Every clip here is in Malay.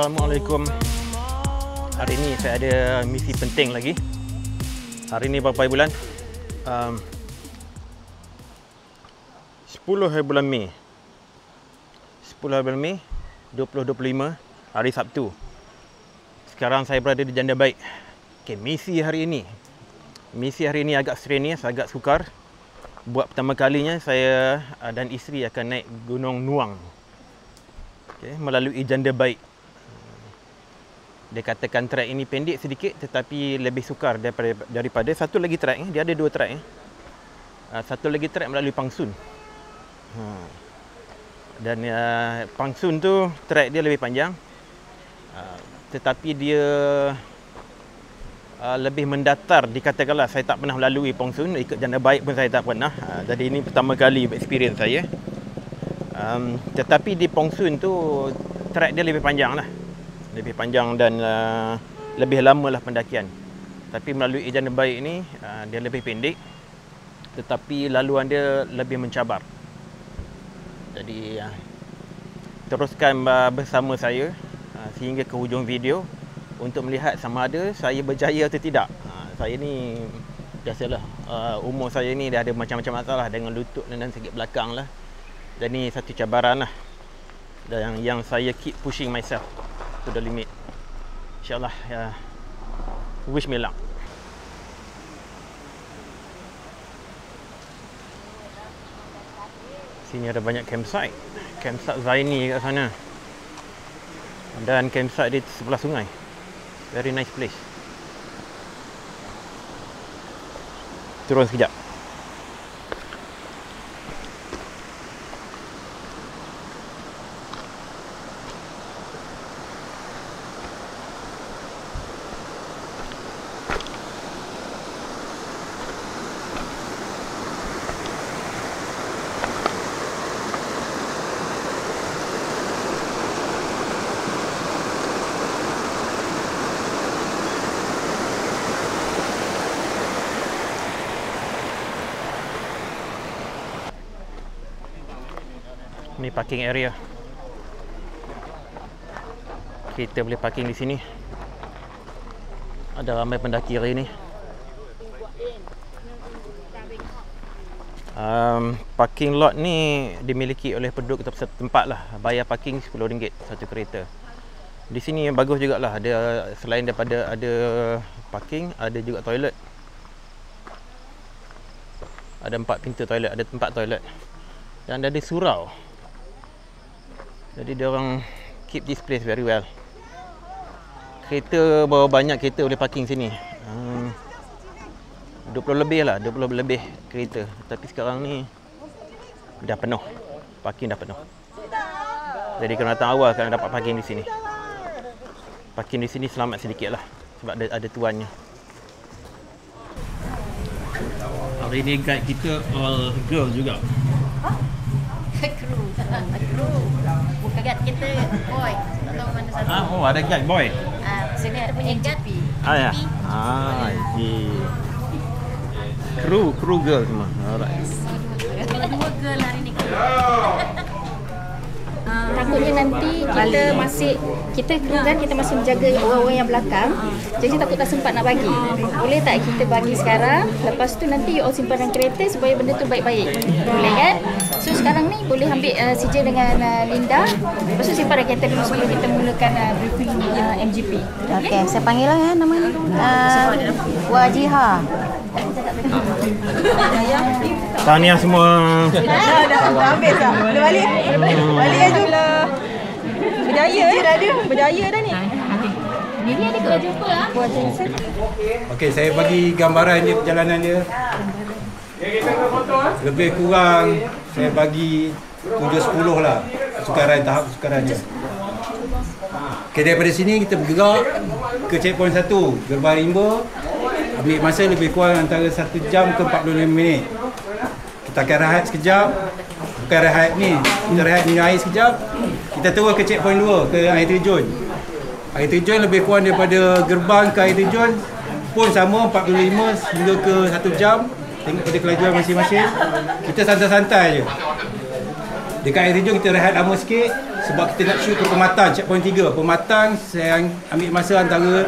Assalamualaikum. Hari ini saya ada misi penting lagi. Hari ini berapa bulan? 10 hari bulan Mei. 10 hari bulan Mei 2025, hari Sabtu. Sekarang saya berada di Janda Baik. Okey, misi hari ini agak strenuous, agak sukar. Buat pertama kalinya saya dan isteri akan naik Gunung Nuang. Okay, melalui Janda Baik. Dia katakan trek ini pendek sedikit tetapi lebih sukar daripada satu lagi trek. Dia ada dua trek. Satu lagi trek melalui Pangsun. Dan Pangsun tu trek dia lebih panjang. Tetapi dia lebih mendatar. Dikatakanlah saya tak pernah melalui Pangsun, ikut Janda Baik pun saya tak pernah. Jadi ini pertama kali experience saya. Tetapi di Pangsun tu trek dia lebih panjang lah. Lebih panjang dan lebih lama lah pendakian. Tapi melalui Janda Baik ni dia lebih pendek, tetapi laluan dia lebih mencabar. Jadi teruskan bersama saya sehingga ke hujung video untuk melihat sama ada saya berjaya atau tidak. Saya ni biasalah, umur saya ni dah ada macam-macam masalah dengan lutut dan sakit belakang lah. Dan ni satu cabaran lah, dan yang saya keep pushing myself to the limit. InsyaAllah, wish me luck. Sini ada banyak campsite. Campsite Zaini kat sana. Dan campsite di sebelah sungai. Very nice place. Turun sekejap. Ni parking area. Kita boleh parking di sini. Ada ramai pendaki hari ni. Parking lot ni dimiliki oleh penduduk setempat lah. Bayar parking RM10 satu kereta. Di sini bagus jugalah. Ada, selain daripada ada parking, ada juga toilet. Ada 4 pintu toilet, ada tempat toilet. Dan ada surau. Jadi dia orang keep this place very well. Kereta berapa banyak kereta boleh parking sini? 20 lebih lah, 20 lebih kereta. Tapi sekarang ni dah penuh. Parking dah penuh. Jadi kena datang awal kalau dapat parking di sini. Parking di sini selamat sedikit lah sebab ada tuannya. Hari ni guide kita all girl juga. Kru. Bukan guide kita boy. Tak tahu mana satu. Oh, ada guide boy. Sini kita punya guide. Ya. Kru girl semua. Alright. Dua girl hari ni. Takutnya nanti kita kru kan, kita masih menjaga orang-orang yang belakang. Jadi takut tak sempat nak bagi. Boleh tak kita bagi sekarang, lepas tu nanti you all simpan dalam kereta supaya benda tu baik-baik. Boleh kan? So sekarang ni boleh ambil CJ dengan Linda. Lepas tu simpan dalam kereta dulu sebelum kita mulakan briefing MGP. Okey, saya panggil lah nama ni. Wajiha. Tahniah semua. Dah habis dah. Boleh balik? Balik aja lah. Berjaya dah ni. Ini ada ke? Jumpa lah. Okey, saya bagi gambaran dia, perjalanan dia. Lebih kurang saya bagi 7-10 lah tahap sukarannya. Okey, daripada sini kita bergerak ke checkpoint 1, Gerbang Rimba. Ambil masa lebih kurang antara 1 jam ke 45 minit. Kita akan rehat sekejap. Bukan rehat ni, kita rehat minum air sekejap. Kita terus ke checkpoint 2, ke air terjun. Air terjun lebih kurang daripada gerbang ke air terjun pun sama 45 hingga ke 1 jam. Tengok pada kelajuan masing-masing. Kita santai-santai je. Dekat air terjun kita rehat lama sikit. sebab kita nak shoot ke Pematang, checkpoint 3. Pematang saya ambil masa antara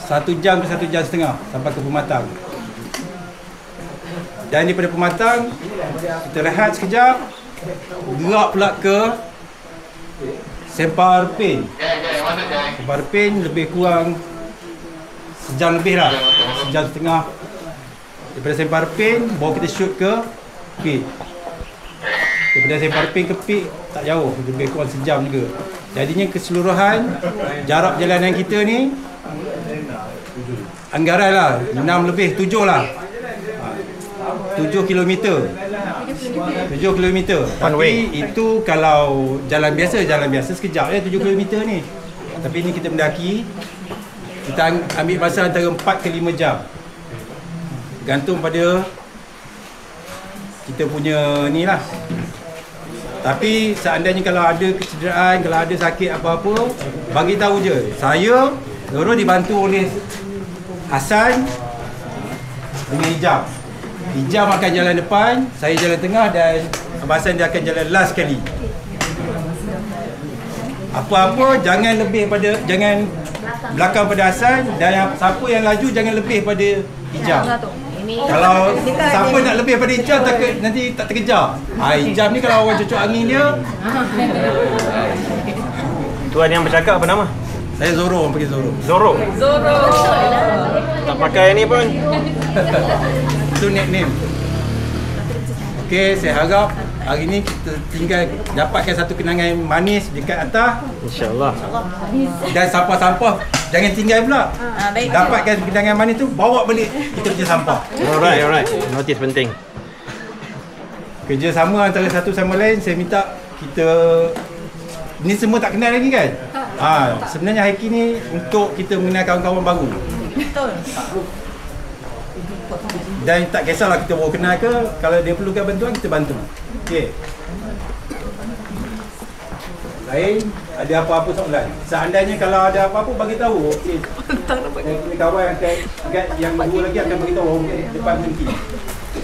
1 jam ke 1 jam setengah sampai ke Pematang. Dan daripada Pematang kita rehat sekejap, gerak pula ke Sempar Pin. Sempar Pin lebih kurang sejam lebih lah, sejam setengah. Daripada Sempar Pin baru kita shoot ke Pit. Daripada Sempar Pin ke Pit tak jauh, lebih kurang sejam juga. Jadinya keseluruhan jarak perjalanan kita ni anggaran lah 6 lebih 7 lah. 7 km. 7 km. Tapi itu kalau jalan biasa sekejap ya 7 km ni. Tapi ni kita mendaki, kita ambil masa antara 4 ke 5 jam. Gantung pada kita punya ni lah. Tapi seandainya kalau ada kecederaan, kalau ada sakit apa-apa, bagi tahu je. Saya Zoro dibantu oleh Hasan dengan Hijab. Hijab akan jalan depan, saya jalan tengah dan Abang Hasan dia akan jalan last sekali. Apa-apa jangan belakang pada Hasan, dan siapa yang laju jangan lebih pada Hijab. Kalau siapa nak lebih pada Hijab nanti tak terkejar. Hijab ni kalau orang cucuk angin dia. Tuan yang bercakap apa nama? Saya Zoro, orang panggil Zoro. Zoro. Tak pakai ni pun. Itu nickname. Okey, saya harap hari ni kita tinggal dapatkan satu kenangan manis dekat atas. InsyaAllah. Dan sampah-sampah jangan tinggal pula. Dapatkan kenangan manis tu, bawa balik kita punya sampah. Alright. Notis penting. Kerjasama antara satu sama lain, saya minta kita ni semua tak kenal lagi kan? Sebenarnya hiking ni untuk kita mengenal kawan-kawan baru. Betul. Dan tak kisahlah kita baru kenal ke, kalau dia perlukan bantuan kita bantu. Okey. Lain ada apa-apa soalan? Seandainya kalau ada apa-apa bagi tahu. Okey. Saya punya kawan yang dua lagi akan bagi tahu depan nanti.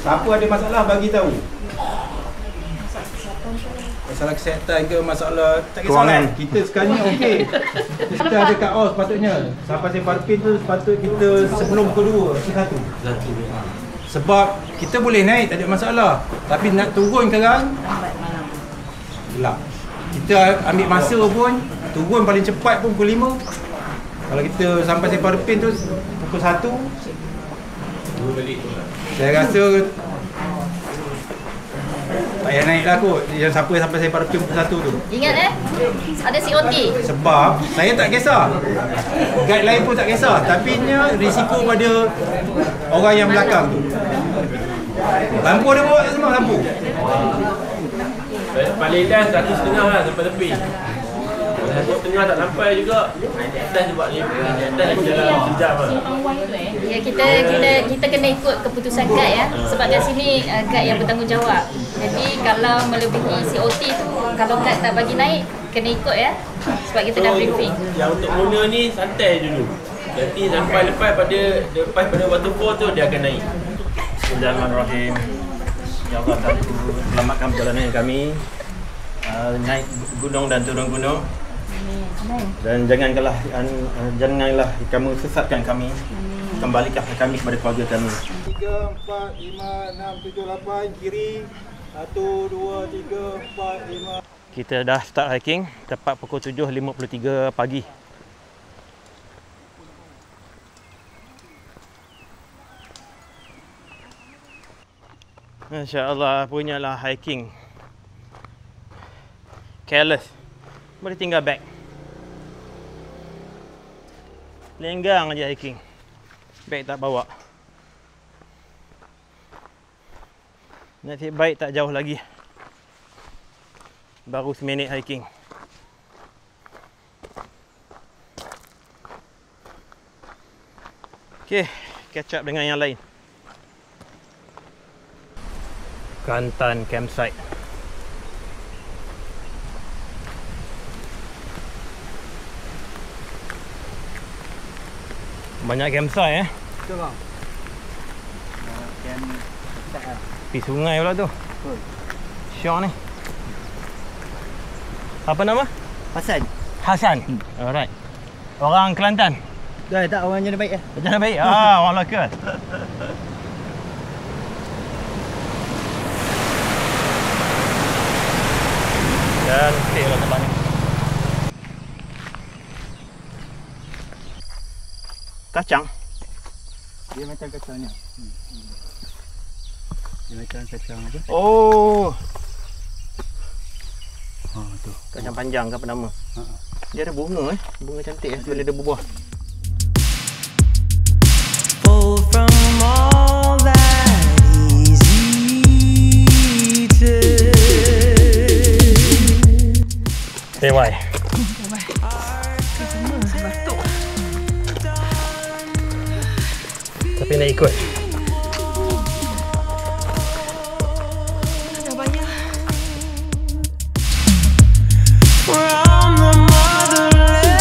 Siapa ada masalah bagi tahu. Masalah kesihatan ke, masalah tak kisahlah. Kita sekarang ni okey. Kita ada kat OS sepatutnya. Sampai Sempar Pin tu sepatut kita sebelum kedua satu. Sebab kita boleh naik tak ada masalah. Tapi nak turun sekarang gelap. Kita ambil masa pun turun paling cepat pun pukul 5. Kalau kita sampai Sempar Pin tu pukul 1. Saya rasa tak payah naik lah kot. Yang siapa sampai Sempar Pin pukul 1 tu. Ingat ada COT. Sebab saya tak kisah, guide lain pun tak kisah, tapi risiko pada orang yang belakang tu. Lampu ada bawa semua lampu. Paling dah 1.5 lah sampai tepi. 1.5 tak sampai juga. Atas buat 5. Atas lagi dalam sejam lah. Ya, kita kena ikut keputusan guide ya. Sebab kat sini guide yang bertanggungjawab. Jadi kalau melebihi COT tu, kalau guide tak bagi naik, kena ikut ya. Sebab kita dah briefing. Yang untuk muna ni santai dulu. Nanti sampai lepas pada waterfall tu dia akan naik. Bismillahirrahmanirrahim. Ya Allah, selamatkan perjalanan kami. Naik gunung dan turun gunung. Dan janganlah kamu sesatkan kami. Kembalikan kami kepada keluarga kami. 3, 4, 5, 6, 7, 8 kiri. 1, 2, 3, 4, 5. Kita dah start hiking tepat pukul 7.53 pagi. Masya-Allah, punyalah hiking. Careless. Boleh tinggal bag. Lenggang aja hiking. Bag tak bawa. Nasib baik tak jauh lagi. Baru seminit hiking. Okey, catch up dengan yang lain. Kelantan campsite. Banyak campsite Betul bang. Pergi sungai pula tu. Syok ni. Apa nama? Hasan. Hasan. Alright. Orang Kelantan. Dah tak orang jalan baik Jalan baik. Orang lokal. Cantik lah tempat ni. Kacang? Dia macam kacang ni. Dia macam kacang apa? Oh, Tu. kacang panjang ke apa nama? Dia ada bunga bunga cantik sebelum dia berbuah. Full from all that is eaten. Tewai. Tapi nak ikut. From the motherland,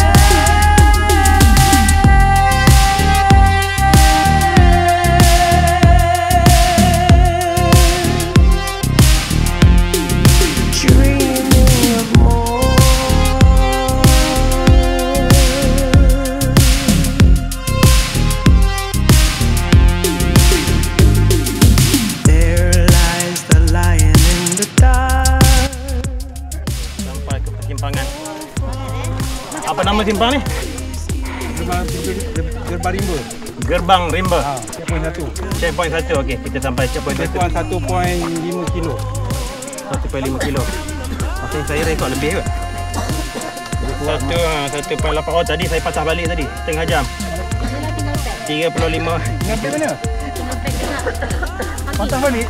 dreaming of more. There lies the lion in the dark. Sampai ke persimpangan. Apa nama simpang ni? Gerbang Rimba. Gerbang Rimba. Checkpoint 1. Checkpoint 1. Okey, kita sampai checkpoint 1. Checkpoint 1.5 kilo. 1.5 kilo. Okey, saya rekod lebih kot. 1.8. Oh, tadi saya patah balik tadi. Setengah jam. 35. Sampai mana? Patah balik.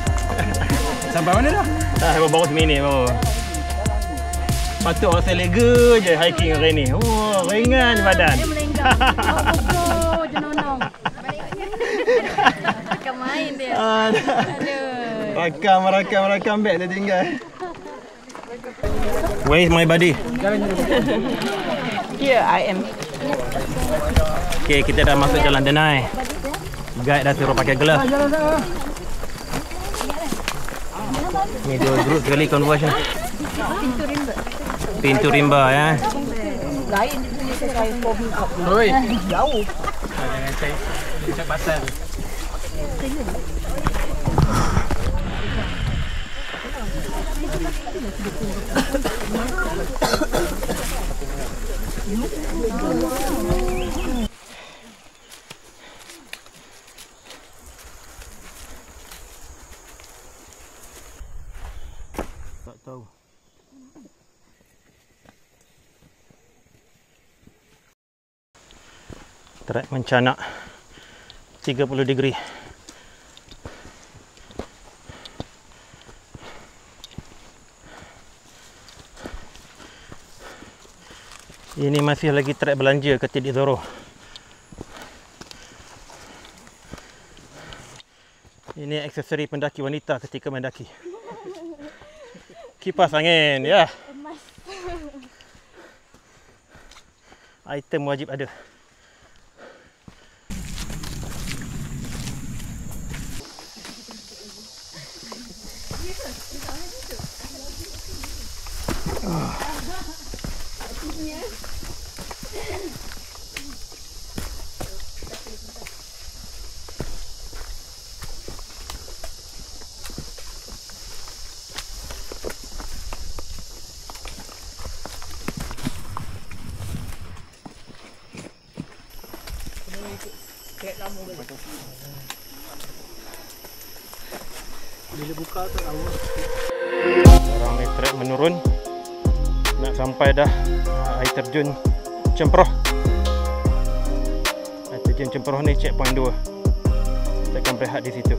Sampai mana dah? Baru seminit baru. Patut rasa lega je hiking hari ni. Oh, ringan badan. Dia melenggang. Oh, jenonong. Akan main dia. Aduh. Rakam beg dia tinggal. Where is my buddy? Here I am. Okay, kita dah masuk jalan Denai. Guide dah suruh pakai glove. Ni dua group sekali conversion. Pintu rimba ya. Lain dia punya saya kopi. Oi. Jauh. Jangan cek pasal. Tak tahu. Trek mencanak 30 degree. Ini masih lagi trek belanja ke Titik Zoro. Ini aksesori pendaki wanita ketika mendaki. Kipas angin, ya. Item wajib ada. Bila buka tu awal. Sekarang ni trek menurun. Nak sampai dah air terjun Cemproh. Air terjun Cemproh ni checkpoint 2. Kita akan berehat di situ.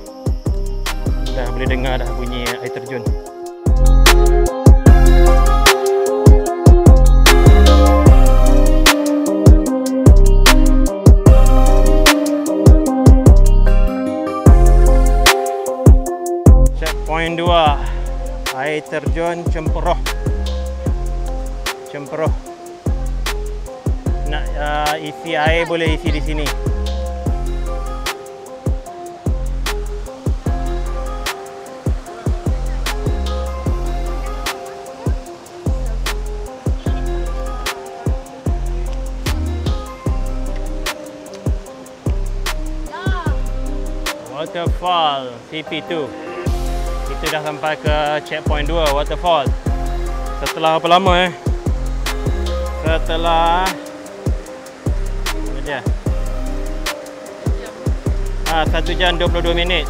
Dah boleh dengar dah bunyi air terjun. Checkpoint 2. Air terjun Cemproh. Cemproh. Nak isi air boleh isi di sini. Waterfall CP2. Kita dah sampai ke checkpoint 2 Waterfall. Setelah berapa lama Setelah apa dia? 1 jam 22 minit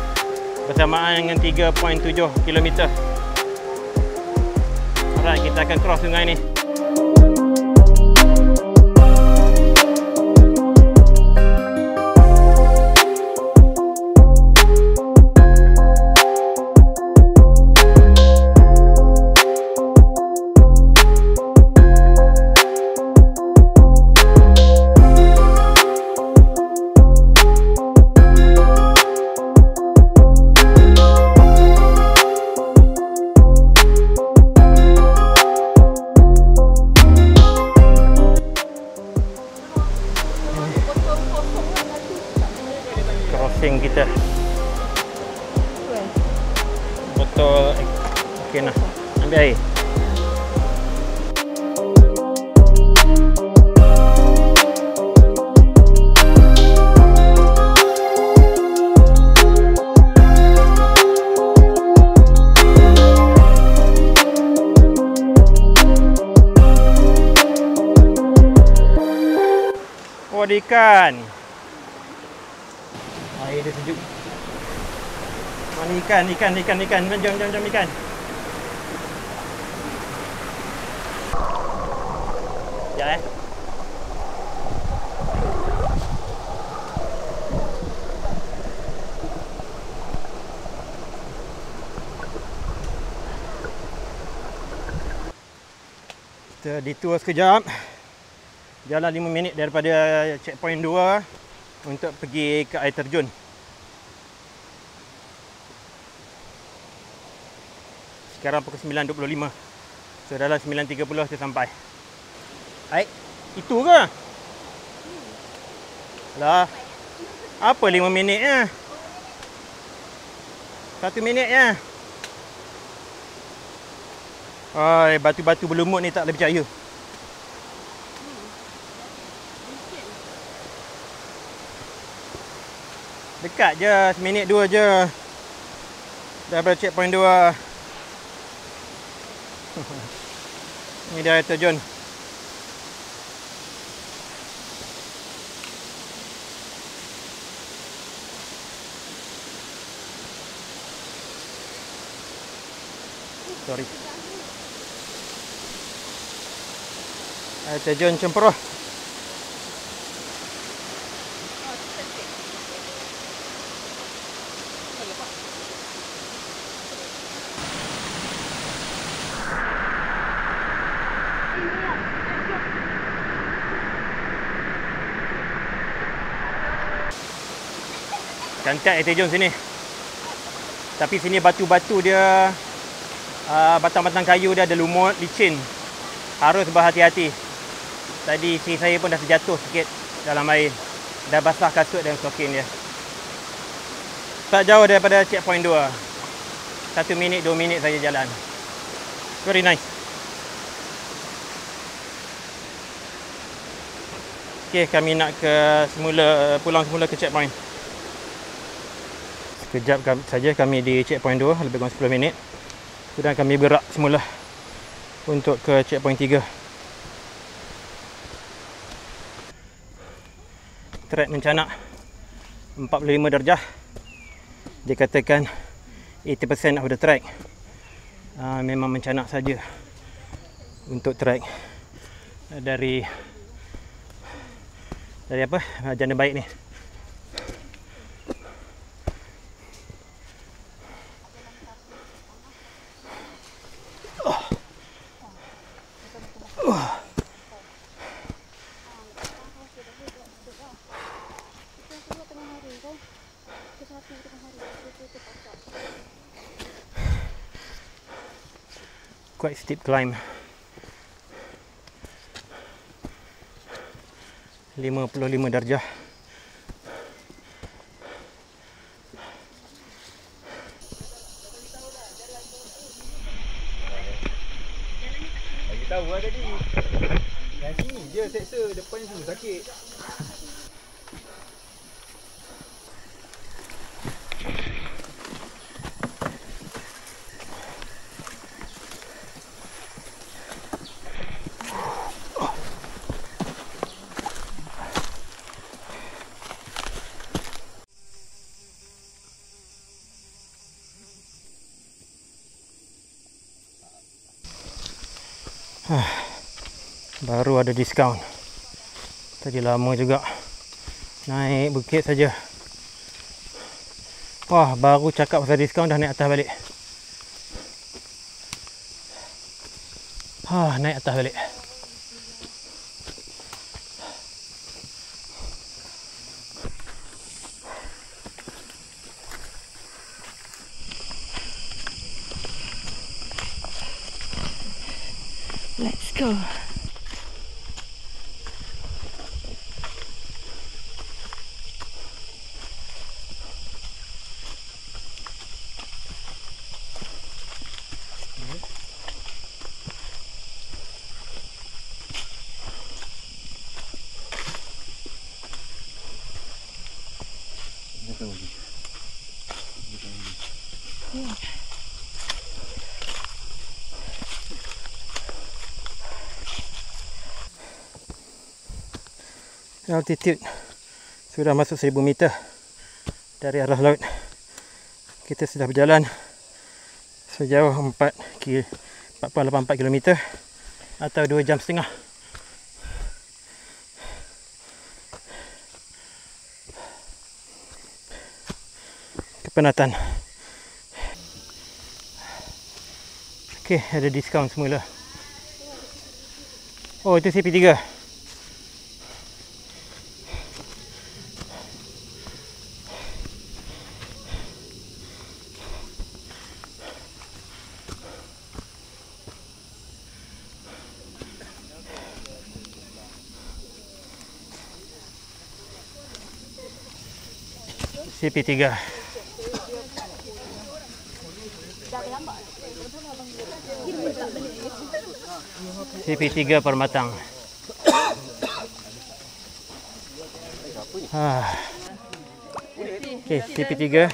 bersamaan dengan 3.7 km. Alright, kita akan cross sungai ni. Kita botol okey nah, ambil air. Oh, ada ikan. Air dia sejuk. Mana ikan. Jom ikan. Sekejap Kita detour sekejap. Jalan 5 minit daripada checkpoint 2 untuk pergi ke air terjun. Sekarang pukul 9.25. So dalam 9.30 kita sampai. Baik, itu ke? Alah. Apa 5 minitnya? 1 minitnya. Oi, batu-batu berlumut ni tak boleh percaya. Dekat je, seminit 2 je. Daripada checkpoint 2. Ni dia air terjun. Sorry. Air terjun Cemperoh. Cantik air terjun sini. Tapi sini batu-batu dia, batang-batang kayu dia ada lumut, licin. Harus berhati-hati. Tadi isteri saya pun dah terjatuh sikit dalam air. Dah basah kasut dan stokin dia. Tak jauh daripada checkpoint 2. 1 minit, 2 minit saja jalan. Very nice. Okay, kami nak pulang semula ke checkpoint. Sekejap saja kami di checkpoint 2, lebih kurang 10 minit. Kemudian kami bergerak semula untuk ke checkpoint 3. Trek mencanak 45 darjah. Dia katakan 80% of the track memang mencanak saja untuk trek dari apa? Jana baik ni. Quite steep climb. 55 darjah. Bagi tahu lah tadi. Yang sini je seksa, depan ni semua sakit. Baru ada diskaun. Tadi lama juga naik bukit saja. Wah, baru cakap pasal diskaun dah naik atas balik. Naik atas balik. Let's go. Altitude sudah masuk 1000 meter dari arah laut. Kita sudah berjalan sejauh 4.84 km atau 2 jam setengah. Kepenatan. Okey, ada diskaun semula. Oh, itu CP3. CP3. CP3 Permatang. Okey, CP3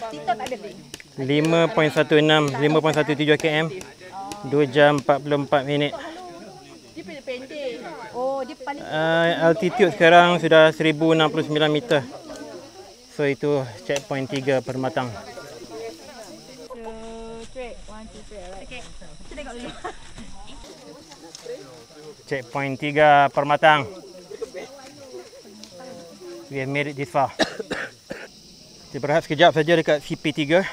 5.16 5.17 km 2 jam 44 minit. Altitude sekarang sudah 1069 meter. So itu checkpoint 3 Permatang. Checkpoint 3 Permatang. We have made it this far. Kita berehat sekejap saja dekat CP3.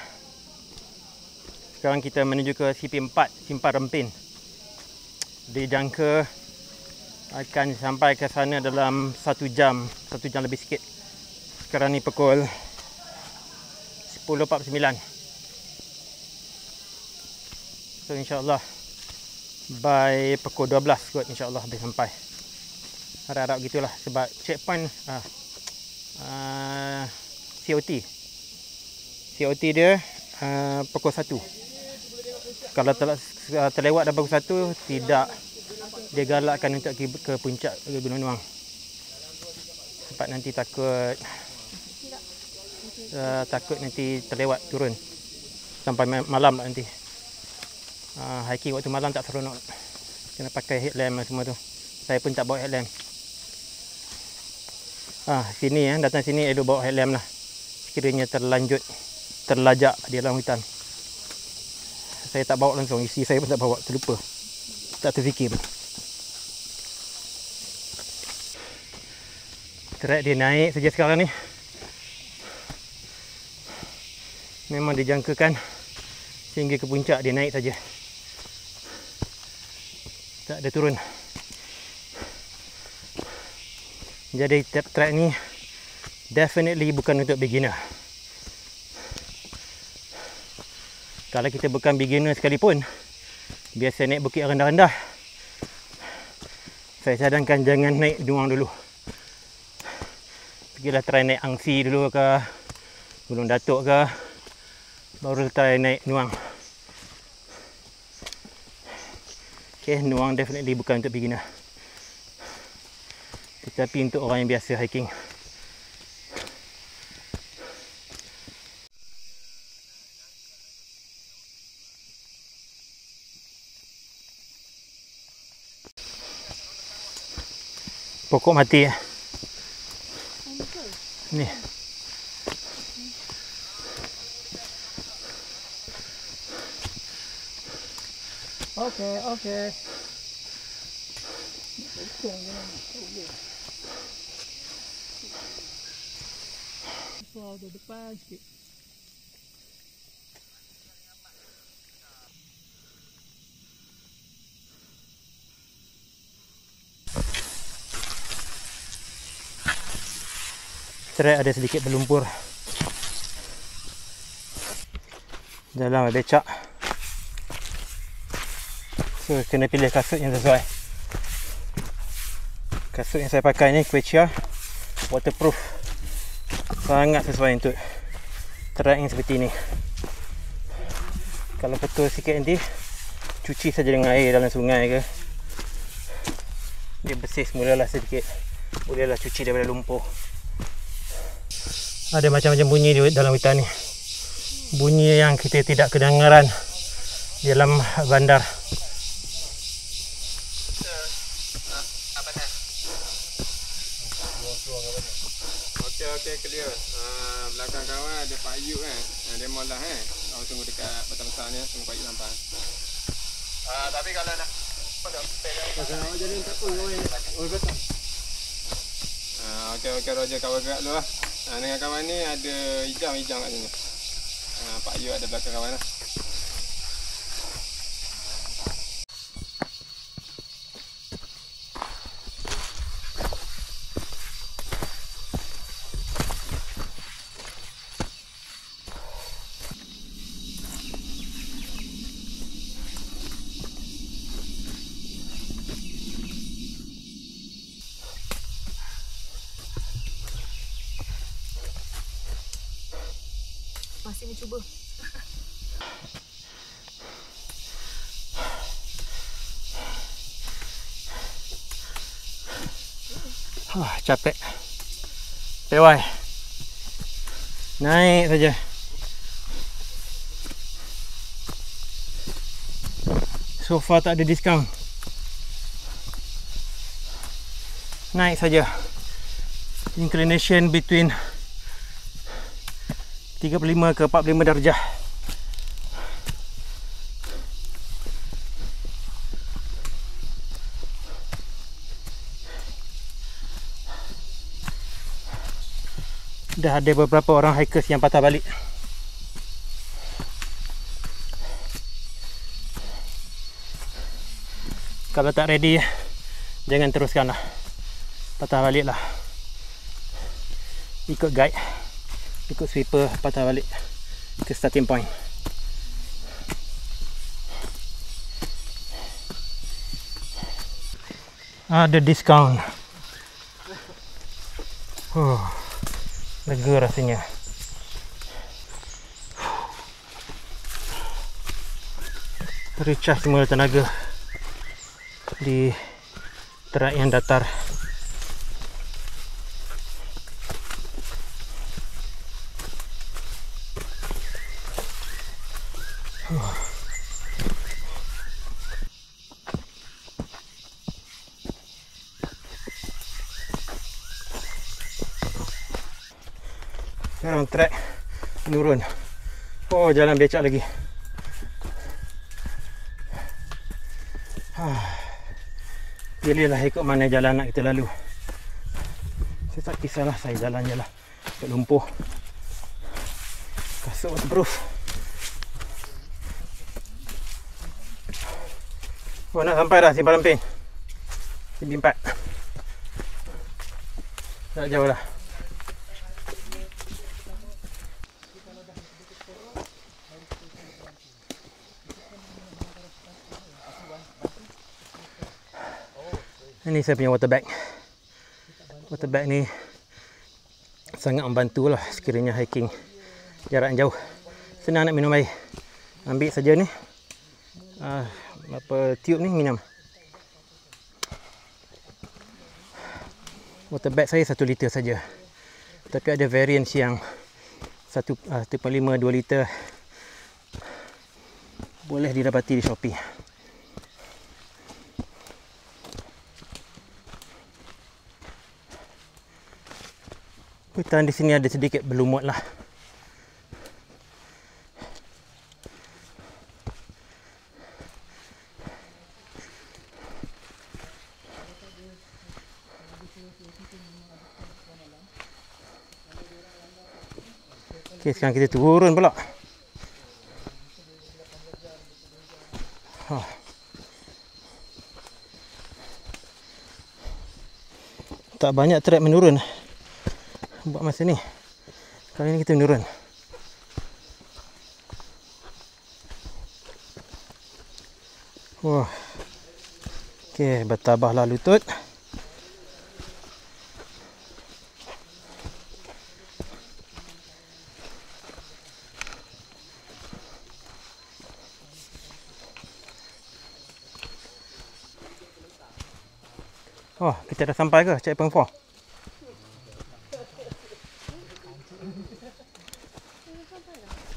Sekarang kita menuju ke CP4, Simpang Rempin. Dijangka akan sampai ke sana dalam 1 jam lebih sikit. Sekarang ni pukul 10.49. So insyaAllah by pukul 12 kot insyaAllah habis sampai. Harap-harap gitulah sebab checkpoint COT dia pukul 1. Kalau terlewat dah pukul 1, tidak dia galakkan untuk ke puncak Gunung Nuang. Sebab nanti takut nanti terlewat turun sampai malam nanti. Hiking waktu malam tak seronok. Kena pakai headlamp semua tu. Saya pun tak bawa headlamp. Sini datang sini elok bawa headlamp lah. Sekiranya terlajak di dalam hutan. Saya tak bawa langsung, isi saya pun tak bawa, terlupa. Tak terfikir pun. Trek dia naik saja sekarang ni. Memang dijangkakan sehingga ke puncak dia naik saja. Tak ada turun. Jadi trek ni definitely bukan untuk beginner. Kalau kita bukan beginner sekalipun, biasa naik bukit rendah-rendah, saya cadangkan jangan naik Nuang dulu. Pergilah try naik Angsi dulu ke, Gunung Datuk ke, baru try naik Nuang. Okay, Nuang definitely bukan untuk beginner. Tetapi untuk orang yang biasa hiking. Pokok mati ya. Ni. Okey. Track ada sedikit berlumpur. Jalan becak. So kena pilih kasut yang sesuai. Kasut yang saya pakai ni Quechua waterproof. Sangat sesuai untuk track yang seperti ni. Kalau betul sikit nanti cuci saja dengan air dalam sungai ke, dia bersih semulalah sedikit. Bolehlah cuci daripada lumpur. Ada macam-macam bunyi di dalam hutan ni. Bunyi yang kita tidak kedengaran di dalam bandar. Okey, clear. Belakang kawan ada Pak Ayub kan. Dia mau lah Kau tunggu dekat batang besar ni, tunggu Pak Ayub sampai. Tapi kalau nak pasal jadi tak apa kawan. Oh betul. Okey Roger, kawan gerak dulu lah. Dengan kawan ni ada hijau kat sini. Pak Ayub ada belakang kawan lah. Masih mencuba. Capek. Pewai. Naik saja. So far tak ada diskaun. Naik saja. Inclination between 35 ke 45 darjah. Dah ada beberapa orang hikers yang patah balik. Kalau tak ready, jangan teruskanlah. Patah baliklah. Ikut guide, ikut sweeper, patah balik ke starting point. Ada diskaun. Lega rasanya. Recharge semua tenaga di trek yang datar. Sekarang trek menurun. Oh, jalan becak lagi. Pilihlah ikut mana jalan nak kita lalu. Saya tak kisahlah, saya jalan je lah. Ikut lumpur. Kasut waterproof. Oh, nak sampai dah Simpang Lempeng. Simpang 4. Tak jauh dah. Ini saya punya water bag. Water bag ni sangat membantu lah sekiranya hiking jarak jauh. Senang nak minum air. Ambil saja ni. Tube ni minum. Water bag saya 1 liter saja. Tapi ada variant yang 1.5 2 liter. Boleh didapati di Shopee. Hutan di sini ada sedikit berlumut lah. Okey, sekarang kita turun pula. Tak banyak trek menurun buat masa ni. Kali ni kita menurun. Wah. Okey, bertabahlah lutut. Oh, kita dah sampai ke checkpoint 4?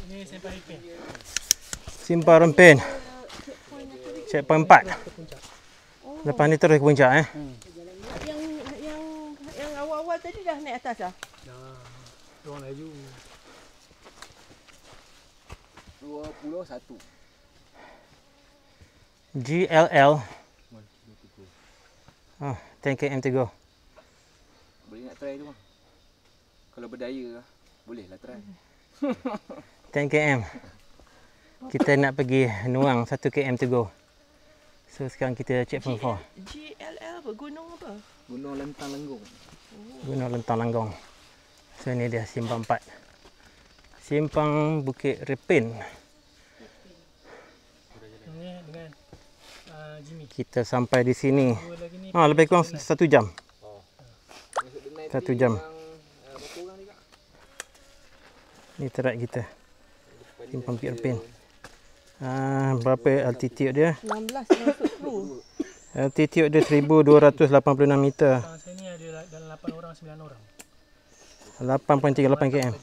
Ini Simpang Rempin. Simpang Rempin. Checkpoint 4. Lepas ni terus ke puncak Yang awal-awal tadi dah naik atas dah. Orang laju. 21. GLL. 10 km to go. Boleh nak try tu bang. Kalau berdaya boleh lah try. 10 km. Kita nak pergi Nuang 1 km to go. So sekarang kita checkpoint 4. GLL apa? Gunung apa? Gunung Lentang Lenggong. Gunung Lentang Lenggong. So ni dia Simpang 4. Simpang Bukit Repin. Ini dengan Jimmy. Kita sampai di sini. Lebih kurang 1 jam. 1 jam. Ni track kita. Simpang Bukit Repin. Berapa altitude dia? 16 masuk kru. Altitude dia 1286 meter. Saya ni ada dalam 8 orang 9 orang. 8.38 km.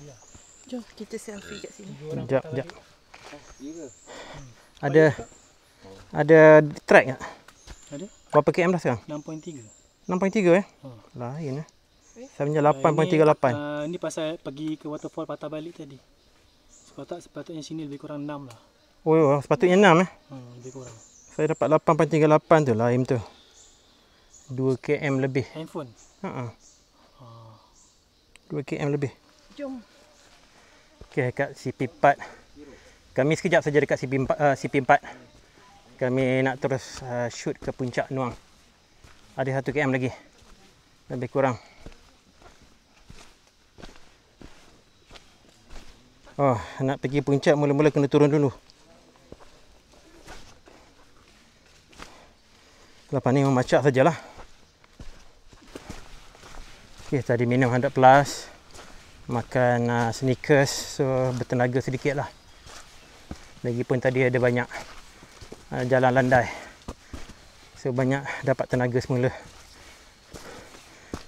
Jom kita selfie kat sini. Sekejap. Ada track tak? Ada. Berapa km dah sekarang? 6.3. 6.3 Lain Sebenarnya 8.38. Ni pasal pergi ke waterfall patah balik tadi. Sepatutnya sini lebih kurang 6 lah. Oh, sepatutnya 6 lebih kurang. Saya dapat 8.38 tu lain tu. 2 km lebih. Handphone? 2 km lebih. Jom. Okey, kat CP4. Kami sekejap saja dekat CP4. Kami nak terus shoot ke puncak Nuang. Ada 1 km lagi. Lebih kurang. Oh, nak pergi puncak mula-mula kena turun dulu. Lepas ni memacak sajalah. Okey, tadi minum 100 plus. Makan sneakers, so bertenaga sedikit lah. Lagipun tadi ada banyak jalan landai, so banyak dapat tenaga semula.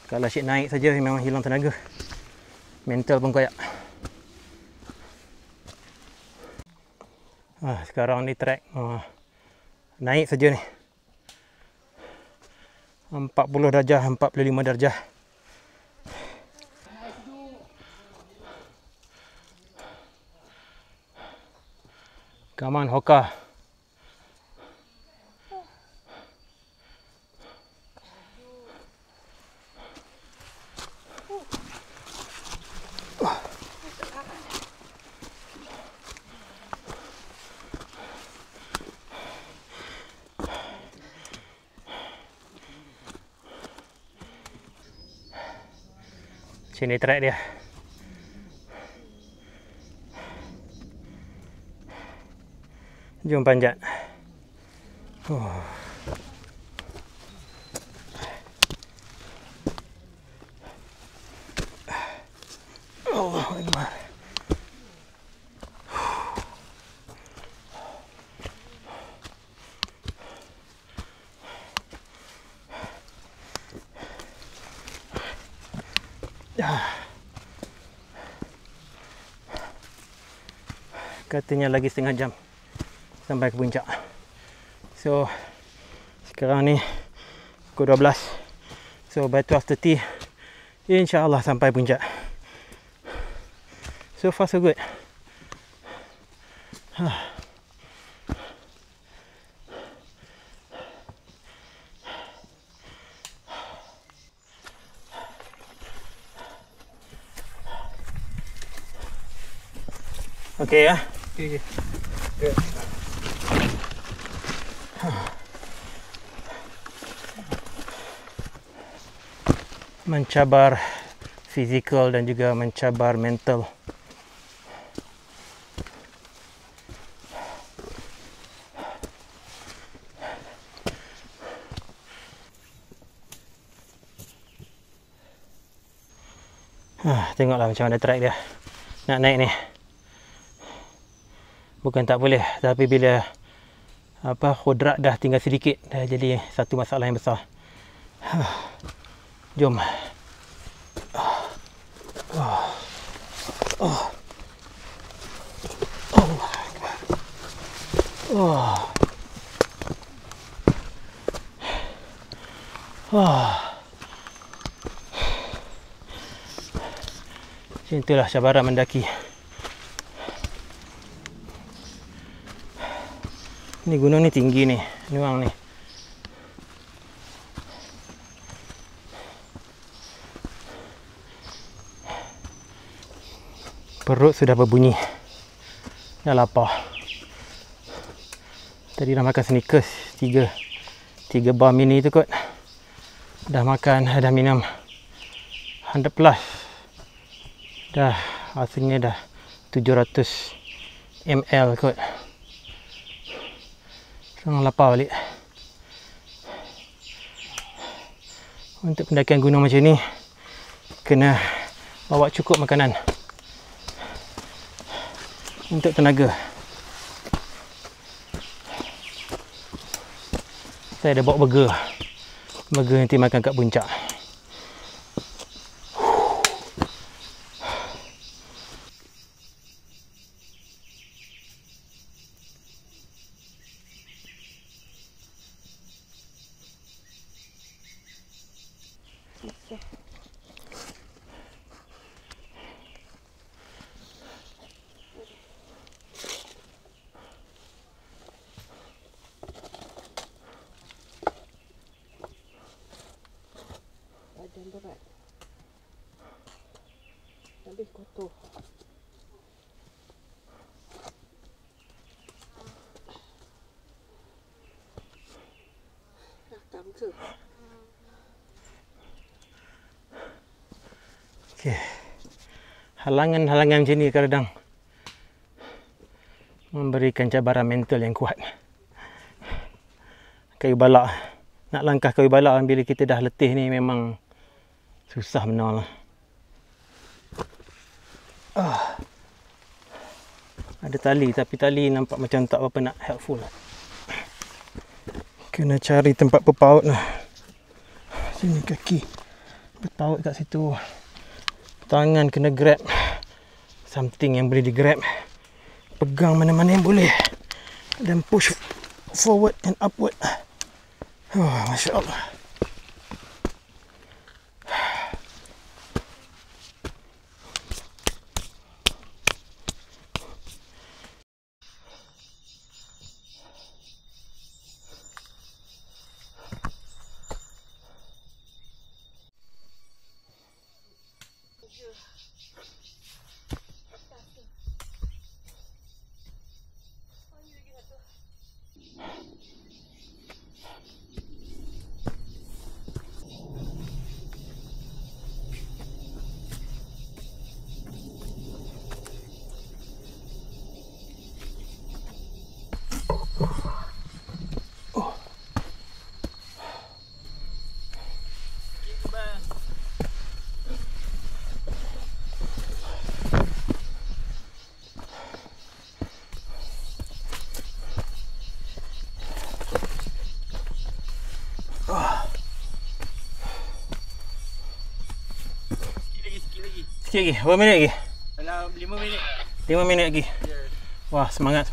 Kalau asyik naik saja memang hilang tenaga. Mental pun koyak. Sekarang ni track naik saja ni. 40 darjah, 45 darjah. Come on, Hoka. Sini track dia. Jom panjat. Allahu Akbar. Katanya lagi setengah jam sampai ke puncak. So sekarang ni pukul 12. So by 12:30 insya-Allah sampai puncak. So far so good. Okey ya. Okey. Mencabar fizikal dan juga mencabar mental. Tengoklah macam mana track dia nak naik ni. Bukan tak boleh, tapi bila khudrat dah tinggal sedikit, dah jadi satu masalah yang besar. Jom. Macam itulah cabaran mendaki. Ni gunung ni tinggi ni, Nuang ni. Perut sudah berbunyi. Dah lapar. Tadi dah makan Snickers 3 bar mini tu kot. Dah makan, dah minum 100 plus. Dah hasilnya dah 700 ml kot. Sekarang lapar balik. Untuk pendakian gunung macam ni, kena bawa cukup makanan untuk tenaga. Saya dah bawa burger. Burger nanti makan kat puncak. Badan berat. Habis kotor. Tak muka. Okey. Halangan-halangan macam ni kadang memberikan cabaran mental yang kuat. Kayu balak. Nak langkah kayu balak bila kita dah letih ni memang susah benar lah. Ada tali, tapi tali nampak macam tak apa nak helpful. Kena cari tempat berpaut lah. Sini kaki berpaut kat situ. Tangan kena grab something yang boleh di grab. Pegang mana-mana yang boleh dan push forward and upward. Masya Allah. Sikit lagi. Berapa minit lagi? Dalam 5 minit. 5 minit lagi. Yeah. Wah, semangat.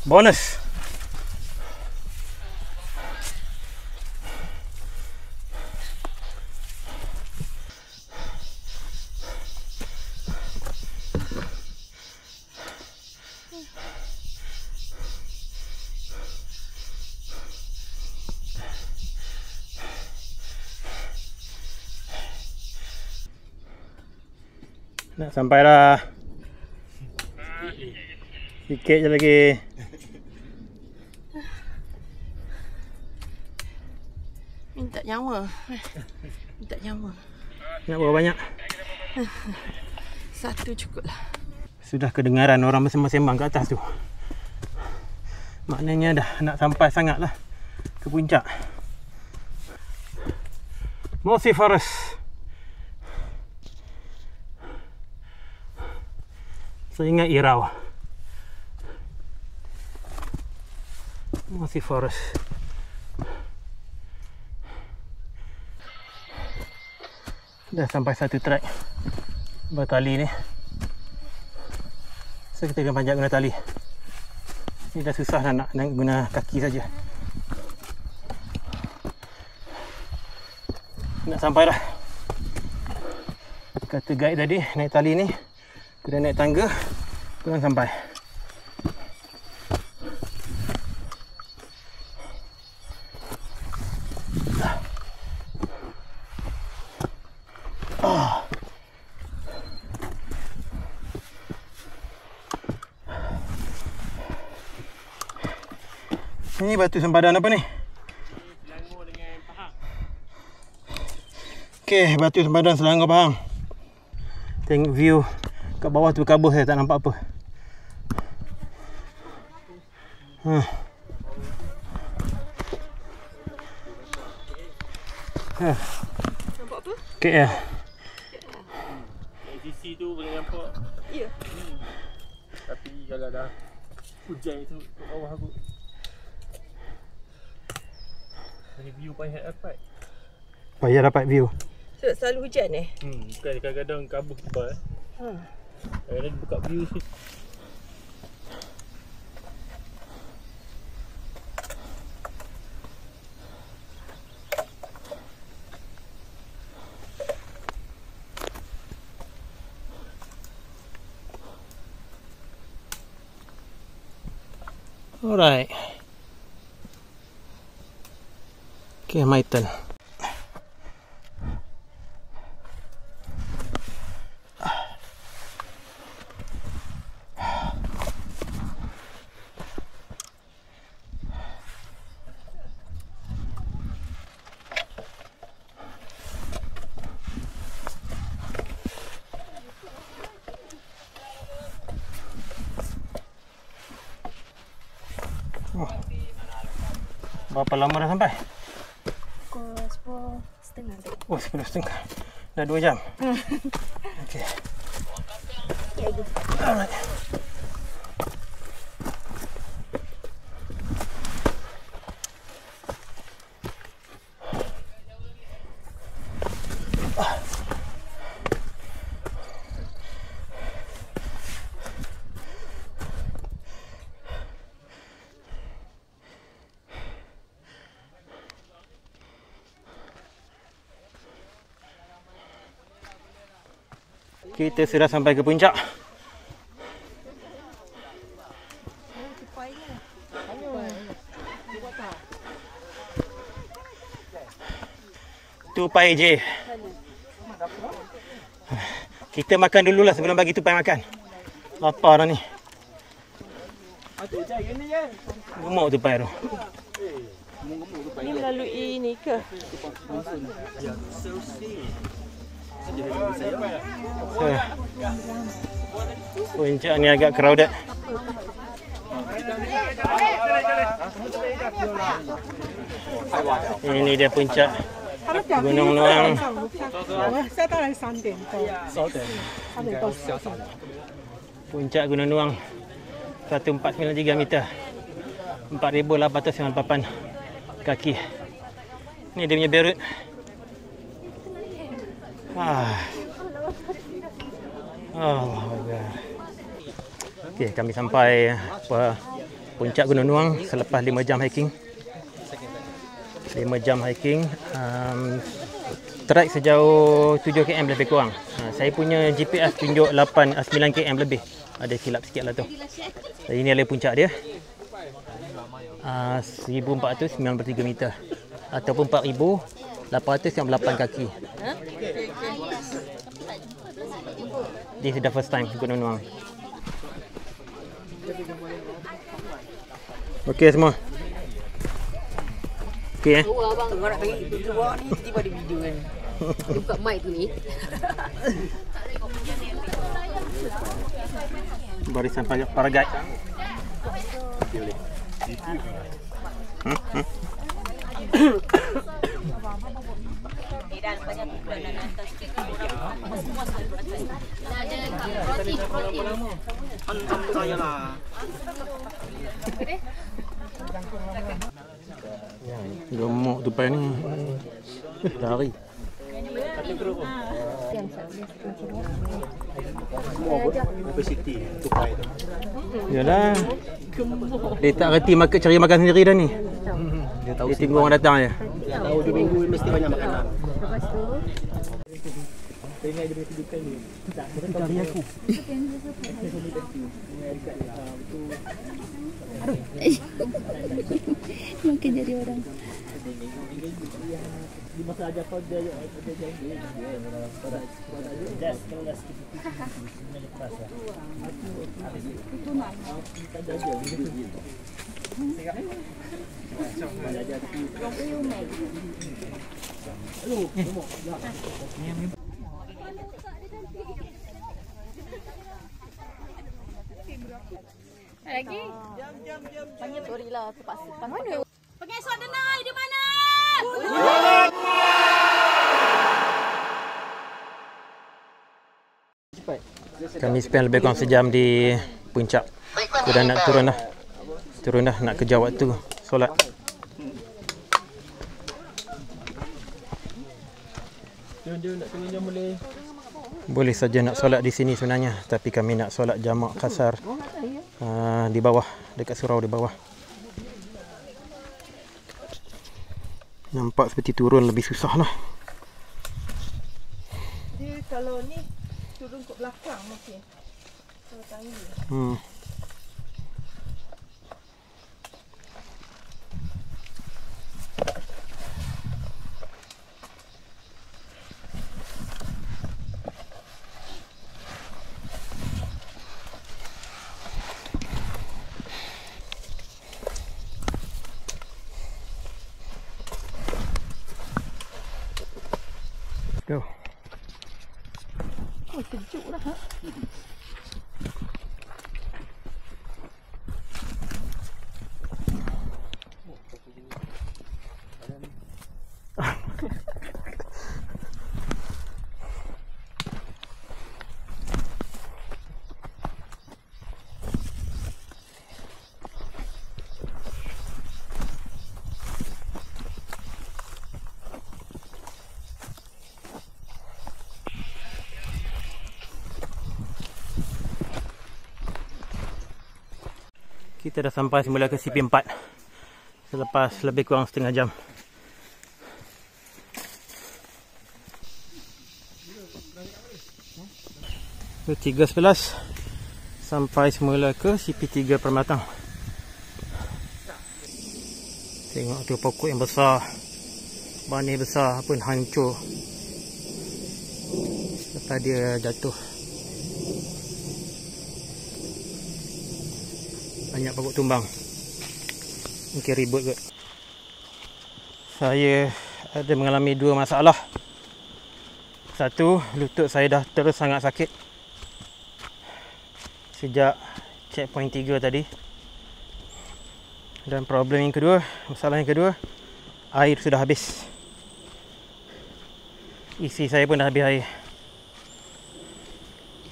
Bonus. Nak sampai dah. Sikit je lagi. Minta nyawa. Minta nyawa. Nak berapa banyak? Satu cukup lah. Sudah kedengaran orang bersembang-sembang kat atas tu. Maknanya dah nak sampai sangat lah ke puncak. Mossy Forest. Saya ingat Irau. Mossy Forest. Dah sampai satu trek bertali ni. So kita akan panjat guna tali. Ni dah susah nak guna kaki saja. Nak sampai dah. Kata guide tadi naik tali ni kena naik tangga kurang sampai. Ini batu sempadan apa ni? Selangor dengan Pahang. Okey, batu sempadan Selangor Pahang. Tengok view kat bawah tu kabut saya tak nampak apa. Nampak apa? KL. Dari sisi tu boleh nampak. Ya. Tapi kalau dah hujan itu kat bawah aku. View payah dapat. Payah dapat view. Sebab selalu hujan Bukan kadang-kadang kabut tebal. Kadang-kadang buka view sikit. Alright. Okay, my turn. Berapa lama dah sampai? Pukul 10:30 tadi. Oh, 10:30. Dah 2 jam. Okey. Alright. Kita sudah sampai ke puncak. Tupai je. Kita makan dululah sebelum bagi tupai makan. Lapar dah ni. Gemuk tupai tu. Ni melalui ni ke? Puncak ni agak crowded. Ini dia puncak Gunung Nuang. Puncak Gunung Nuang 1493 meter. 4,898 kaki. Ni dia punya berut. Okey, kami sampai puncak Gunung Nuang selepas 5 jam hiking. 5 jam hiking. Trek sejauh 7 km lebih kurang. Saya punya GPS tunjuk 9 km lebih. Ada silap sikit lah tu. Ini adalah puncak dia. 1493 meter ataupun 4,898 kaki. This is the first time Gunung Nuang. Okey semua. Okey Abang kau nak bagi keluar ni tiba ada video kan. Dia buka mic tu ni. Barisan para guide. Gemuk tupai ni. Lari. Obesity tupai tu. Yalah. Dia tak reti cari makan sendiri dah ni. Dia tunggu orang datang je. Dia tahu 2 minggu mesti banyak makanan. Lepas tu tengok dia punya kedudukan ni. Tak, dia cari aku. Makin jadi orang. Di masa ajar kau dia janji. Just kalau dah sikit. Itu nak. Kita jaga. Lagi? Jam. Sorry lah, terpaksa. Mana? Pengesok denai di mana? Kami spend lebih kurang sejam di puncak. Sudah nak turun dah nak kejar waktu solat. Dia nak tengok jam Boleh saja nak solat di sini sebenarnya, tapi kami nak solat jamak kasar di bawah, dekat surau di bawah. Nampak seperti turun lebih susah lah. Dia kalau ni turun ke belakang mungkin. Kalau tangga. Go. Oh, sejuk dah. Ha? Kita dah sampai semula ke CP4 selepas lebih kurang setengah jam. Ke 3:11 sampai semula ke CP3 Permatang. Tengok tu pokok yang besar, bani besar pun hancur lepas dia jatuh. Banyak pokok tumbang. Mungkin ribut kot. Saya ada mengalami 2 masalah. Satu, lutut saya dah terus sangat sakit sejak checkpoint 3 tadi. Dan problem yang kedua, masalah yang kedua, air sudah habis. Isi saya pun dah habis air.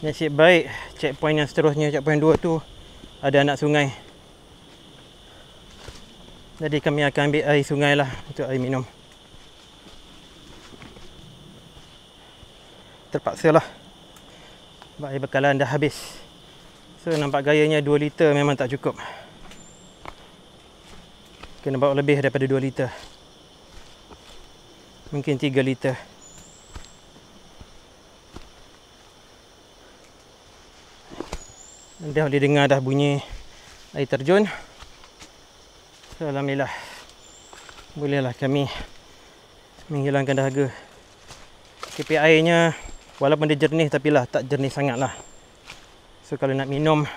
Nasib baik checkpoint yang seterusnya, checkpoint 2 tu ada anak sungai. Jadi kami akan ambil air sungai lah untuk air minum. Terpaksa lah, sebab air bekalan dah habis. So nampak gayanya 2 liter memang tak cukup. Kena bawa lebih daripada 2 liter. Mungkin 3 liter. Dah boleh dengar dah bunyi air terjun. So, alhamdulillah, bolehlah kami menghilangkan dahaga. KPI-nya Walaupun dia jernih tapi lah tak jernih sangat lah. So kalau nak minum,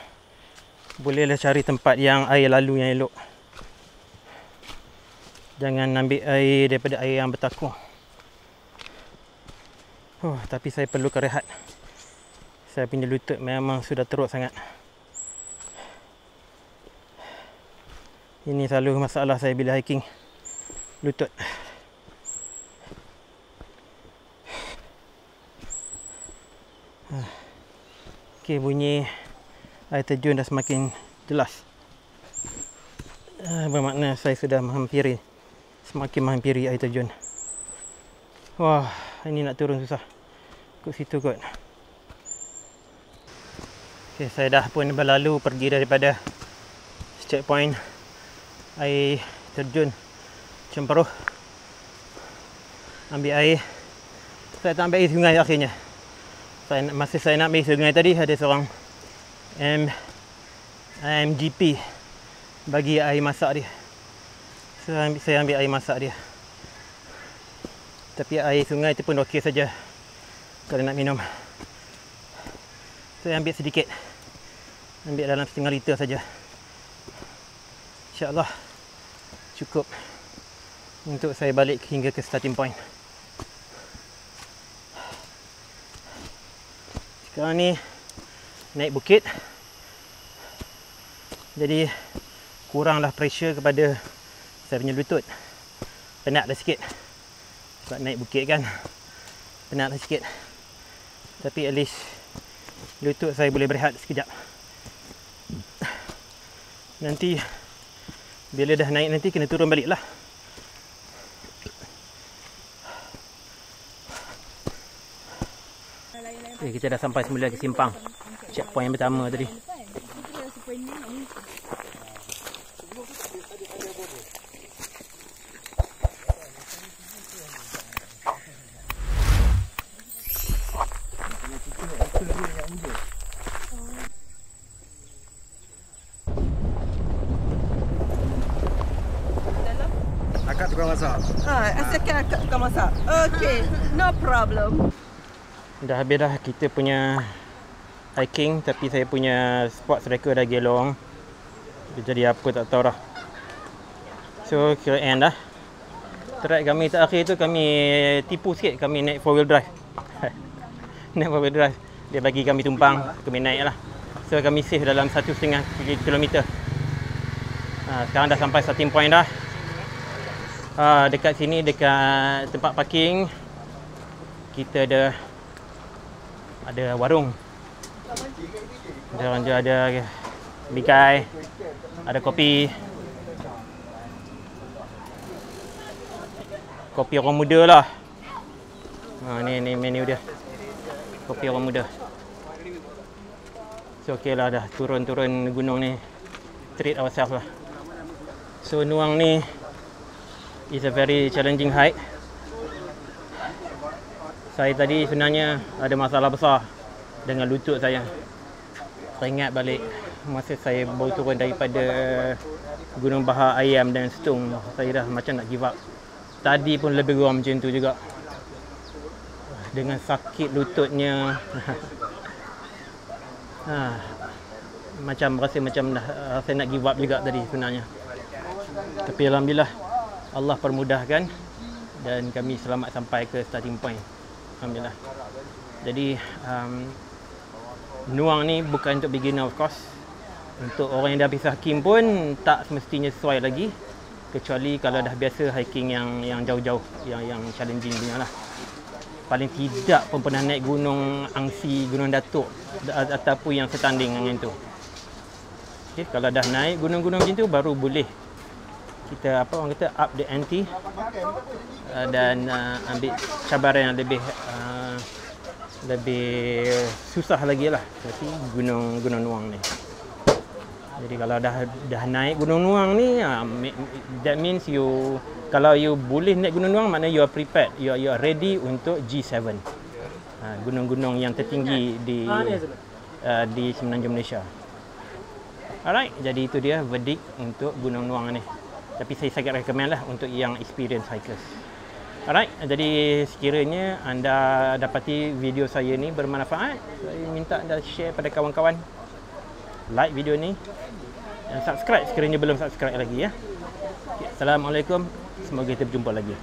bolehlah cari tempat yang air lalu yang elok. Jangan ambil air daripada air yang bertakung. Tapi saya perlukan rehat. Saya punya lutut memang sudah teruk sangat. Ini selalu masalah saya bila hiking. Lutut. Okey, bunyi air terjun dah semakin jelas. Bermakna saya sudah semakin menghampiri air terjun. Wah, ini nak turun susah. Ikut situ kot. Okay, saya dah pun berlalu pergi daripada checkpoint air terjun Cemperuh. Ambil air. Saya tak ambil air sungai akhirnya. Masa saya nak ambil sungai tadi, ada seorang MGP bagi air masak dia. So, saya ambil air masak dia. Tapi air sungai tu pun okey saja kalau nak minum. Saya ambil sedikit. Ambil dalam setengah liter saja. InsyaAllah cukup untuk saya balik hingga ke starting point. Sekarang ni naik bukit. Jadi kuranglah pressure kepada saya punya lutut. Penat dah sikit. Sebab naik bukit kan. Penat dah sikit. Tapi at least lutut saya boleh berehat sekejap. Nanti bila dah naik nanti kena turun balik lah. Okay, kita dah sampai semula ke simpang checkpoint yang pertama tadi. Akak tukang masak. Asalkan akak tukang masak. Okay, no problem. Dah habis dah kita punya hiking, tapi saya punya sports record dah gelong. Jadi apa tak tahu dah. So kira end dah. Track kami terakhir tu kami tipu sikit, kami naik 4 wheel drive. Naik 4 wheel drive. Dia bagi kami tumpang, kami naik lah. So kami save dalam 1.5 km. Sekarang dah sampai starting point dah. Dekat sini, dekat tempat parking, kita ada warung. Ada bikai, ada kopi. Kopi orang muda lah. Ni menu dia. Kopi orang muda. So okey lah, dah turun-turun gunung ni. Treat ourselves lah. So Nuang ni is a very challenging hike. Saya tadi sebenarnya ada masalah besar dengan lutut saya. Saya ingat balik masa saya baru turun daripada Gunung Bahar Ayam dan Setung. Saya dah macam nak give up. Tadi pun lebih kurang macam tu juga. Dengan sakit lututnya. Macam rasa macam dah saya nak give up juga tadi sebenarnya. Tapi alhamdulillah Allah permudahkan dan kami selamat sampai ke starting point. Alhamdulillah. Jadi Nuang ni bukan untuk beginner of course. Untuk orang yang dah biasa hiking pun tak semestinya sesuai lagi. Kecuali kalau dah biasa hiking yang jauh-jauh, yang challenging punya lah. Paling tidak pun pernah naik Gunung Angsi, Gunung Datuk ataupun yang setanding dengan tu. Okay, kalau dah naik gunung-gunung macam tu baru boleh kita orang kata up the ante dan ambil cabaran yang lebih susah lagi lah seperti Gunung Nuang ni. Jadi kalau dah naik Gunung Nuang ni, that means kalau you boleh naik Gunung Nuang, maknanya you are prepared, you are ready untuk G7, gunung-gunung yang tertinggi di semenanjung Malaysia. Alright, jadi itu dia verdict untuk Gunung Nuang ni. Tapi saya sangat recommend lah untuk yang experienced hikers. Alright, jadi sekiranya anda dapati video saya ni bermanfaat, saya minta anda share pada kawan-kawan, like video ni dan subscribe sekiranya belum subscribe lagi ya. Okay, Assalamualaikum, semoga kita berjumpa lagi.